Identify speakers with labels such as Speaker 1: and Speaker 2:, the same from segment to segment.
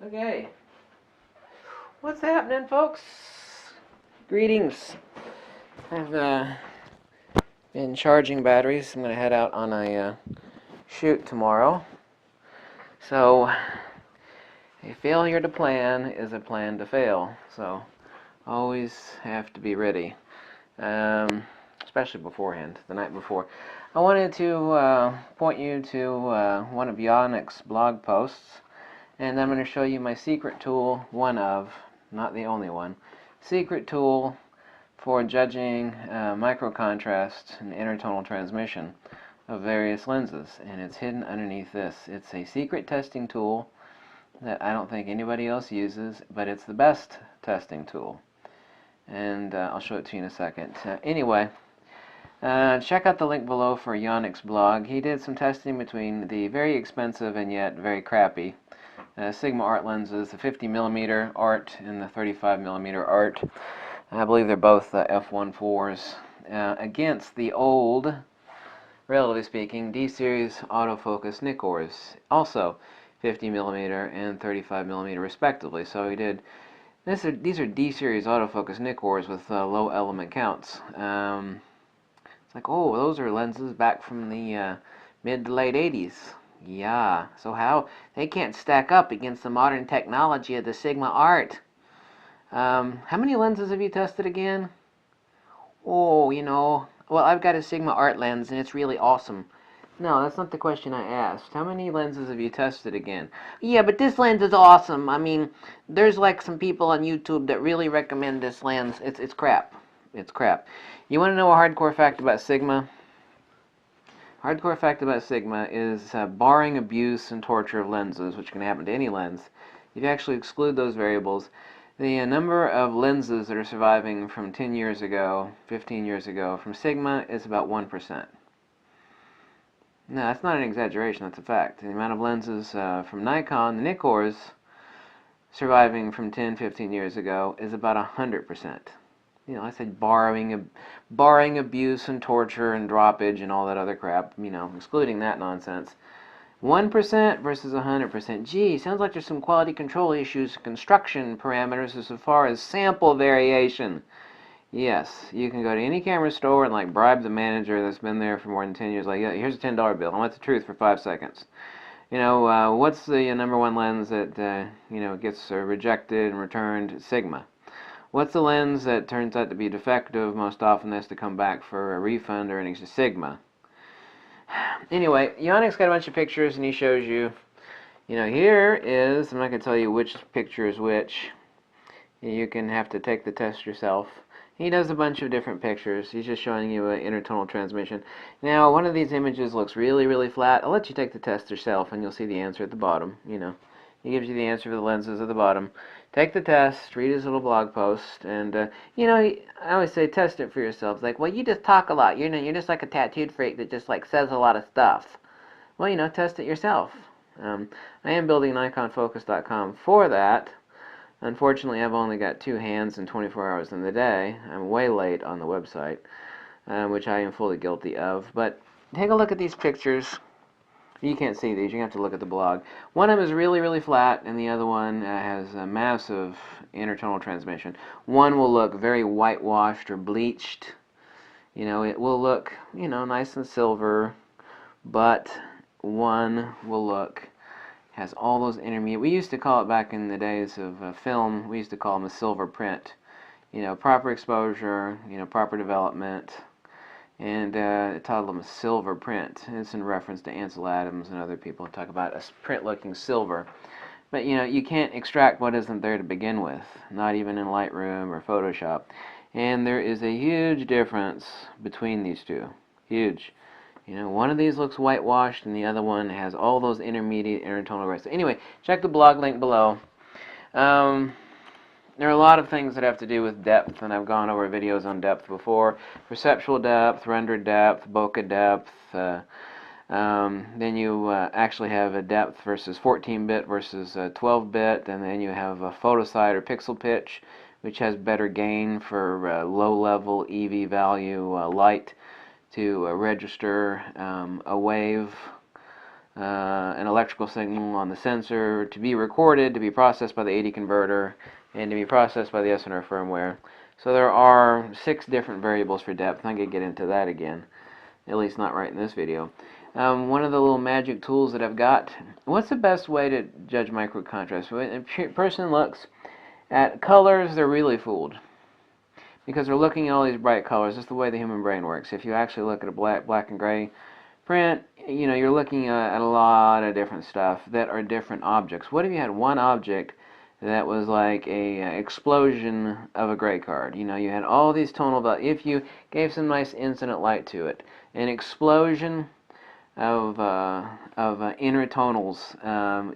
Speaker 1: Okay, what's happening, folks? Greetings. I've been charging batteries. I'm going to head out on a shoot tomorrow. So, a failure to plan is a plan to fail. So, always have to be ready, especially beforehand, the night before. I wanted to point you to one of Yannicks' blog posts. And I'm going to show you my secret tool, one of, not the only one, secret tool for judging microcontrast and intertonal transmission of various lenses. And it's hidden underneath this. It's a secret testing tool that I don't think anybody else uses, but it's the best testing tool. And I'll show it to you in a second. Anyway, check out the link below for Yannick's blog. He did some testing between the very expensive and yet very crappy Sigma art lenses, the 50mm art and the 35mm art. I believe they're both f1.4s against the old, relatively speaking, D-series autofocus Nikkors, also 50mm and 35mm respectively. So he did. These are D-series autofocus Nikkors with low element counts. It's like, oh, those are lenses back from the mid to late 80s. Yeah, so how they can't stack up against the modern technology of the Sigma art. How many lenses have you tested again? Oh, well, I've got a Sigma art lens and it's really awesome. No, that's not the question I asked. How many lenses have you tested again? Yeah, but this lens is awesome. I mean, there's like some people on YouTube that really recommend this lens. It's crap. It's crap. You want to know a hardcore fact about Sigma? Hardcore fact about Sigma is barring abuse and torture of lenses, which can happen to any lens, if you actually exclude those variables, the number of lenses that are surviving from 10 years ago, 15 years ago, from Sigma is about 1%. No, that's not an exaggeration, that's a fact. The amount of lenses from Nikon, the Nikkors, surviving from 10, 15 years ago is about 100%. I said barring abuse and torture and droppage and all that other crap, excluding that nonsense. 1% versus 100%. Gee, sounds like there's some quality control issues, construction parameters as far as sample variation. Yes, you can go to any camera store and bribe the manager that's been there for more than 10 years. Like, yeah, here's a $10 bill. I want the truth for 5 seconds. What's the number one lens that gets rejected and returned? Sigma. What's the lens that turns out to be defective most often has to come back for a refund or an Sigma? Anyway, Yannick's got a bunch of pictures and he shows you, here is, I'm not going to tell you which picture is which. You can have to take the test yourself. He does a bunch of different pictures. He's just showing you an intertonal transmission. Now, one of these images looks really, really flat. I'll let you take the test yourself and you'll see the answer at the bottom, He gives you the answer for the lenses at the bottom. Take the test, read his little blog post, and, I always say test it for yourself. It's like, well, you just talk a lot. You're just like a tattooed freak that just, says a lot of stuff. Well, test it yourself. I am building NikonFocus.com for that. Unfortunately, I've only got 2 hands and 24 hours in the day. I'm way late on the website, which I am fully guilty of. But take a look at these pictures. You can't see these. You have to look at the blog. One of them is really, really flat, and the other one has a massive intertonal transmission. One will look very whitewashed or bleached. It will look, nice and silver, but one will look, has all those intermediate. We used to call it back in the days of film, we used to call them a silver print. Proper exposure, proper development. And it titled them a silver print. It's in reference to Ansel Adams and other people who talk about a print looking silver. But you can't extract what isn't there to begin with, not even in Lightroom or Photoshop. And there is a huge difference between these two. Huge. One of these looks whitewashed and the other one has all those intermediate intertonal rays. So anyway, check the blog link below. There are a lot of things that have to do with depth, and I've gone over videos on depth before. Perceptual depth, rendered depth, bokeh depth. Then you actually have a depth versus 14-bit versus 12-bit, and then you have a photosite or pixel pitch, which has better gain for low-level EV value light to register a wave an electrical signal on the sensor to be recorded, to be processed by the AD converter, and to be processed by the SNR firmware. So there are 6 different variables for depth. I'm not going to get into that again, at least not right in this video. One of the little magic tools that I've got, what's the best way to judge microcontrast? When a person looks at colors, they're really fooled, because they're looking at all these bright colors. That's the way the human brain works. If you actually look at a black and gray print, you know, you're looking at a lot of different stuff that are different objects. What if you had one object that was like a explosion of a gray card? You know, you had all these tonal values. If you gave some nice incident light to it, an explosion of inner tonals,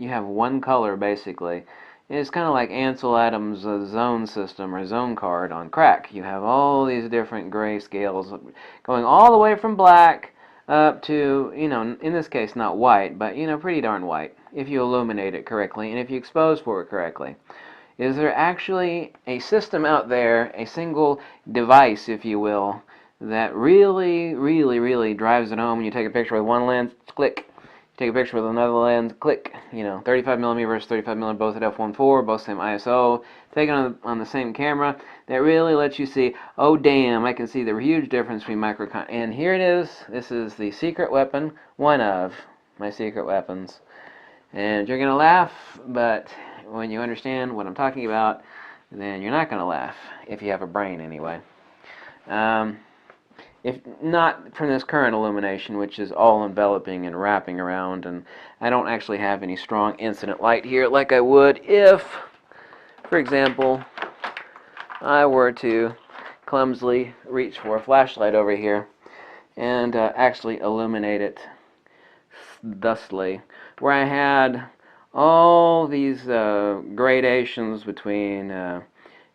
Speaker 1: you have one color basically. It's kind of like Ansel Adams' zone system or zone card on crack. You have all these different gray scales going all the way from black up to, you know, in this case not white, but, you know, pretty darn white if you illuminate it correctly and if you expose for it correctly. Is there actually a system out there, a single device, if you will, that really drives it home when you take a picture with one lens, click, take a picture with another lens, click, you know, 35mm versus 35mm, both at f1.4, both same ISO, taken on the same camera, that really lets you see, oh damn, I can see the huge difference between microcontrast. And here it is. This is the secret weapon, one of my secret weapons. And you're going to laugh, but when you understand what I'm talking about, then you're not going to laugh, if you have a brain anyway. If not from this current illumination, which is all enveloping and wrapping around, and I don't actually have any strong incident light here like I would if, for example, I were to clumsily reach for a flashlight over here and actually illuminate it thusly, where I had all these gradations between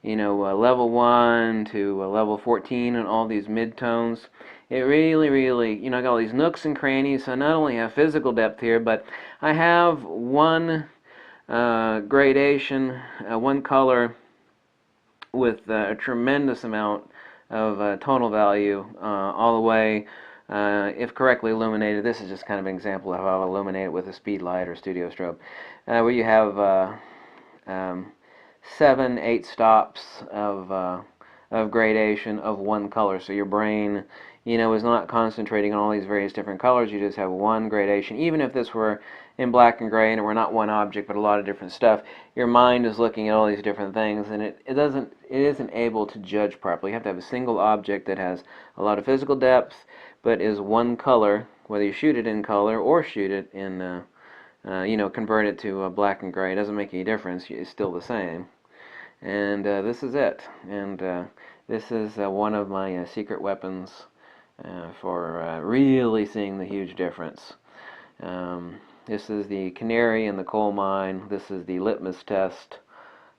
Speaker 1: level 1 to level 14 and all these midtones. It really, you know, I got all these nooks and crannies, so I not only have physical depth here, but I have one gradation, one color with a tremendous amount of tonal value all the way, if correctly illuminated. This is just kind of an example of how I'll illuminate it with a speed light or studio strobe, where you have 7, 8 stops of gradation of one color. So your brain, you know, is not concentrating on all these various different colors. You just have one gradation. Even if this were in black and gray and it were not one object but a lot of different stuff, your mind is looking at all these different things, and it isn't able to judge properly. You have to have a single object that has a lot of physical depth but is one color, whether you shoot it in color or shoot it in convert it to black and gray. It doesn't make any difference. It's still the same. And this is it. And this is one of my secret weapons for really seeing the huge difference. This is the canary in the coal mine. This is the litmus test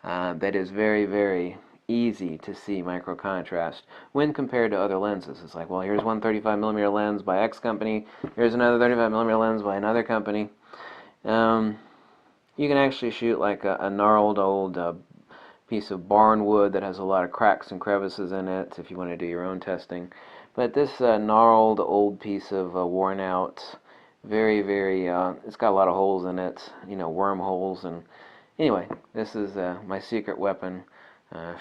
Speaker 1: that is very easy to see microcontrast when compared to other lenses. It's like, well, here's one 35mm lens by X company. Here's another 35mm lens by another company. You can actually shoot like a gnarled old piece of barnwood that has a lot of cracks and crevices in it if you want to do your own testing. But this gnarled old piece of worn out, very it's got a lot of holes in it, you know, wormholes. And anyway, this is my secret weapon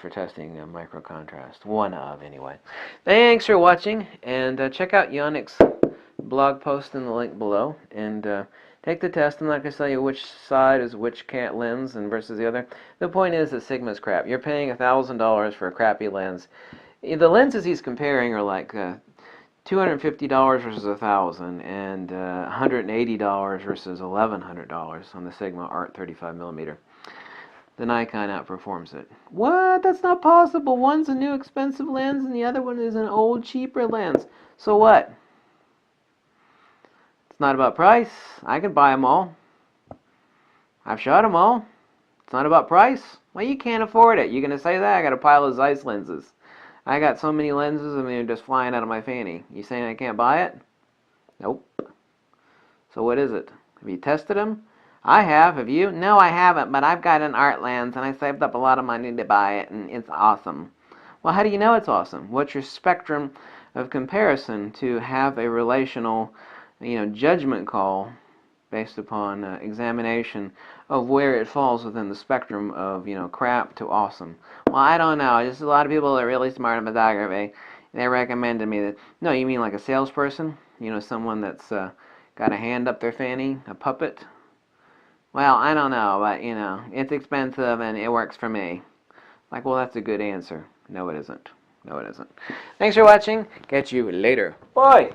Speaker 1: for testing microcontrast. One of, anyway. Thanks for watching, and check out Yannicks' blog post in the link below, and take the test. I'm not going to tell you which side is which lens and versus the other. The point is that Sigma's crap. You're paying $1,000 for a crappy lens. The lenses he's comparing are like $250 versus $1,000, and $180 versus $1,100 on the Sigma Art 35mm. The Nikon outperforms it. What? That's not possible. One's a new expensive lens and the other one is an old cheaper lens. So what? It's not about price. I could buy them all. I've shot them all. It's not about price. Well, you can't afford it. You're going to say that? I got a pile of Zeiss lenses. I got so many lenses, I mean, they're just flying out of my fanny. You saying I can't buy it? Nope. So what is it? Have you tested them? I have. Have you? No, I haven't, but I've got an art lens, and I saved up a lot of money to buy it, and it's awesome. Well, how do you know it's awesome? What's your spectrum of comparison to have a relational, judgment call based upon examination of where it falls within the spectrum of, crap to awesome. Well, I don't know. Just a lot of people that are really smart in photography, they recommended me that, no, you mean like a salesperson? Someone that's got a hand up their fanny, a puppet? Well, I don't know, but, it's expensive and it works for me. Like, well, that's a good answer. No, it isn't. No, it isn't. Thanks for watching. Catch you later. Bye!